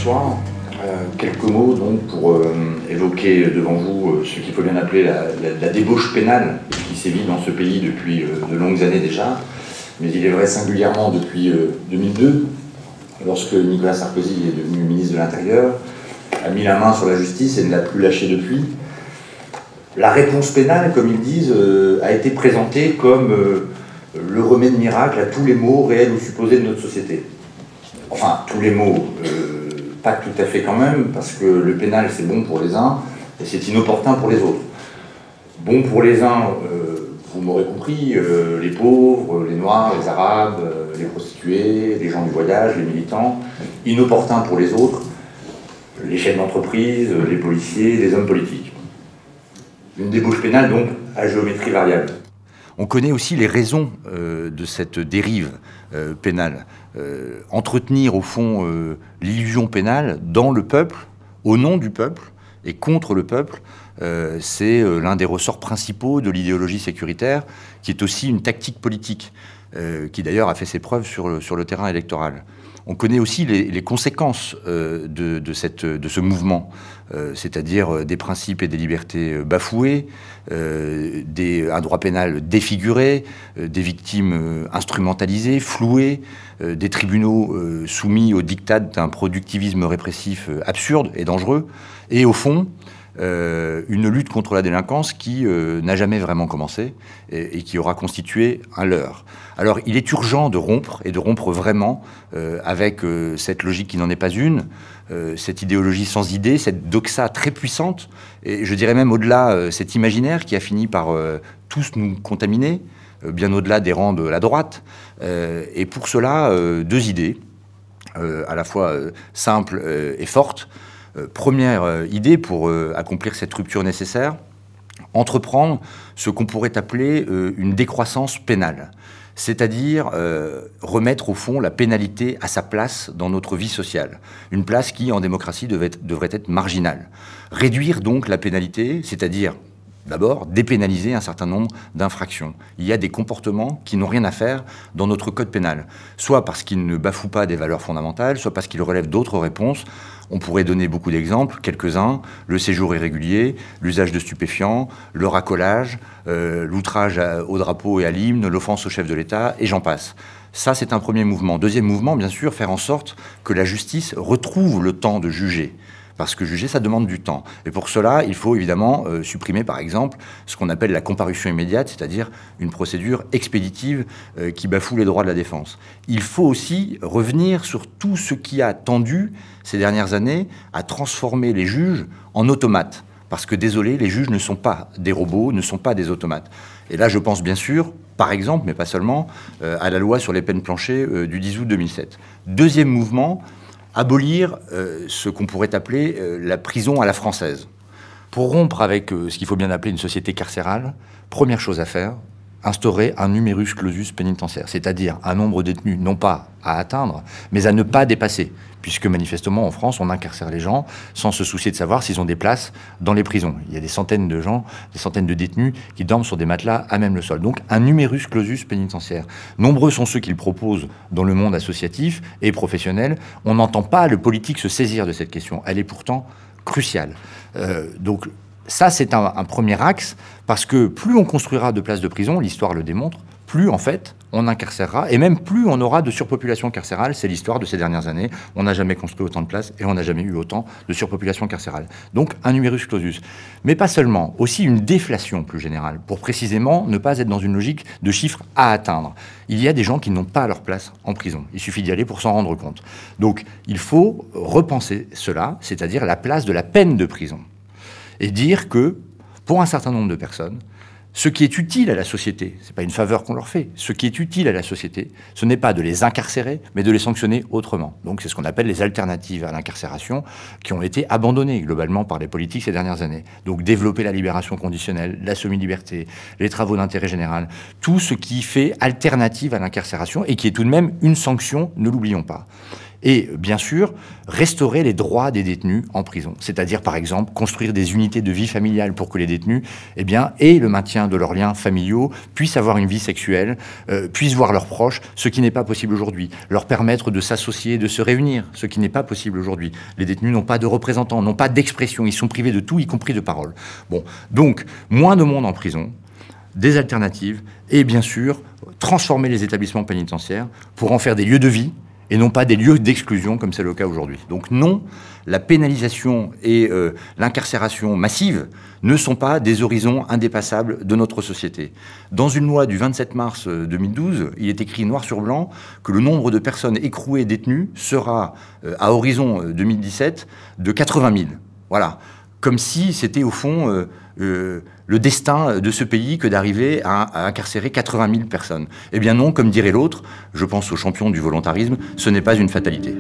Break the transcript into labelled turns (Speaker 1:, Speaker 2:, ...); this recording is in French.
Speaker 1: soir. Quelques mots donc pour évoquer devant vous ce qu'il faut bien appeler la débauche pénale qui sévit dans ce pays depuis de longues années déjà, mais il est vrai singulièrement depuis 2002, lorsque Nicolas Sarkozy est devenu ministre de l'Intérieur, a mis la main sur la justice et ne l'a plus lâchée depuis. La réponse pénale, comme ils disent, a été présentée comme le remède miracle à tous les maux réels ou supposés de notre société. Enfin, tous les maux, pas tout à fait quand même, parce que le pénal c'est bon pour les uns et c'est inopportun pour les autres. Bon pour les uns, vous m'aurez compris, les pauvres, les noirs, les arabes, les prostituées, les gens du voyage, les militants. Inopportun pour les autres, les chefs d'entreprise, les policiers, les hommes politiques. Une débauche pénale donc à géométrie variable. On connaît aussi les raisons de cette dérive pénale. Entretenir au fond l'illusion pénale dans le peuple, au nom du peuple et contre le peuple, c'est l'un des ressorts principaux de l'idéologie sécuritaire, qui est aussi une tactique politique, qui d'ailleurs a fait ses preuves sur le terrain électoral. On connaît aussi les conséquences de ce mouvement, c'est-à-dire des principes et des libertés bafoués, un droit pénal défiguré, des victimes instrumentalisées, flouées, des tribunaux soumis au diktat d'un productivisme répressif absurde et dangereux, et au fond, une lutte contre la délinquance qui n'a jamais vraiment commencé et qui aura constitué un leurre. Alors il est urgent de rompre, et de rompre vraiment, avec cette logique qui n'en est pas une, cette idéologie sans idée, cette doxa très puissante, et je dirais même au-delà, cet imaginaire qui a fini par tous nous contaminer, bien au-delà des rangs de la droite. Et pour cela, deux idées, à la fois simples et fortes. Première idée pour accomplir cette rupture nécessaire, entreprendre ce qu'on pourrait appeler une décroissance pénale, c'est-à-dire remettre au fond la pénalité à sa place dans notre vie sociale, une place qui en démocratie devrait être marginale. Réduire donc la pénalité, c'est-à-dire d'abord dépénaliser un certain nombre d'infractions. Il y a des comportements qui n'ont rien à faire dans notre code pénal, soit parce qu'ils ne bafouent pas des valeurs fondamentales, soit parce qu'ils relèvent d'autres réponses. On pourrait donner beaucoup d'exemples, quelques-uns: le séjour irrégulier, l'usage de stupéfiants, le racolage, l'outrage au drapeau et à l'hymne, l'offense au chef de l'État, et j'en passe. Ça, c'est un premier mouvement. Deuxième mouvement, bien sûr, faire en sorte que la justice retrouve le temps de juger. Parce que juger, ça demande du temps. Et pour cela, il faut évidemment supprimer, par exemple, ce qu'on appelle la comparution immédiate, c'est-à-dire une procédure expéditive qui bafoue les droits de la défense. Il faut aussi revenir sur tout ce qui a tendu, ces dernières années, à transformer les juges en automates. Parce que, désolé, les juges ne sont pas des robots, ne sont pas des automates. Et là, je pense bien sûr, par exemple, mais pas seulement, à la loi sur les peines planchers du 10 août 2007. Deuxième mouvement, abolir ce qu'on pourrait appeler la prison à la française. Pour rompre avec ce qu'il faut bien appeler une société carcérale, première chose à faire, instaurer un numerus clausus pénitentiaire, c'est-à-dire un nombre de détenus non pas à atteindre, mais à ne pas dépasser, puisque manifestement en France, on incarcère les gens sans se soucier de savoir s'ils ont des places dans les prisons. Il y a des centaines de gens, des centaines de détenus qui dorment sur des matelas à même le sol. Donc un numerus clausus pénitentiaire. Nombreux sont ceux qui le proposent dans le monde associatif et professionnel. On n'entend pas le politique se saisir de cette question. Elle est pourtant cruciale. Donc ça, c'est un premier axe, parce que plus on construira de places de prison, l'histoire le démontre, plus, en fait, on incarcérera, et même plus on aura de surpopulation carcérale. C'est l'histoire de ces dernières années. On n'a jamais construit autant de places et on n'a jamais eu autant de surpopulation carcérale. Donc, un numerus clausus. Mais pas seulement, aussi une déflation plus générale, pour précisément ne pas être dans une logique de chiffres à atteindre. Il y a des gens qui n'ont pas leur place en prison. Il suffit d'y aller pour s'en rendre compte. Donc, il faut repenser cela, c'est-à-dire la place de la peine de prison. Et dire que, pour un certain nombre de personnes, ce qui est utile à la société, ce n'est pas une faveur qu'on leur fait, ce qui est utile à la société, ce n'est pas de les incarcérer, mais de les sanctionner autrement. Donc c'est ce qu'on appelle les alternatives à l'incarcération, qui ont été abandonnées globalement par les politiques ces dernières années. Donc développer la libération conditionnelle, la semi-liberté, les travaux d'intérêt général, tout ce qui fait alternative à l'incarcération et qui est tout de même une sanction, ne l'oublions pas.
Speaker 2: Et bien sûr, restaurer les droits des détenus en prison. C'est-à-dire, par exemple, construire des unités de vie familiale pour que les détenus aient le maintien de leurs liens familiaux, puissent avoir une vie sexuelle, puissent voir leurs proches, ce qui n'est pas possible aujourd'hui. Leur permettre de s'associer, de se réunir, ce qui n'est pas possible aujourd'hui. Les détenus n'ont pas de représentants, n'ont pas d'expression, ils sont privés de tout, y compris de parole. Bon, donc, moins de monde en prison, des alternatives, et bien sûr, transformer les établissements pénitentiaires pour en faire des lieux de vie, et non pas des lieux d'exclusion comme c'est le cas aujourd'hui. Donc non, la pénalisation et l'incarcération massive ne sont pas des horizons indépassables de notre société. Dans une loi du 27 mars 2012, il est écrit noir sur blanc que le nombre de personnes écrouées détenues sera, à horizon 2017, de 80 000. Voilà. Comme si c'était au fond le destin de ce pays que d'arriver à incarcérer 80 000 personnes. Eh bien non, comme dirait l'autre, je pense aux champions du volontarisme, ce n'est pas une fatalité.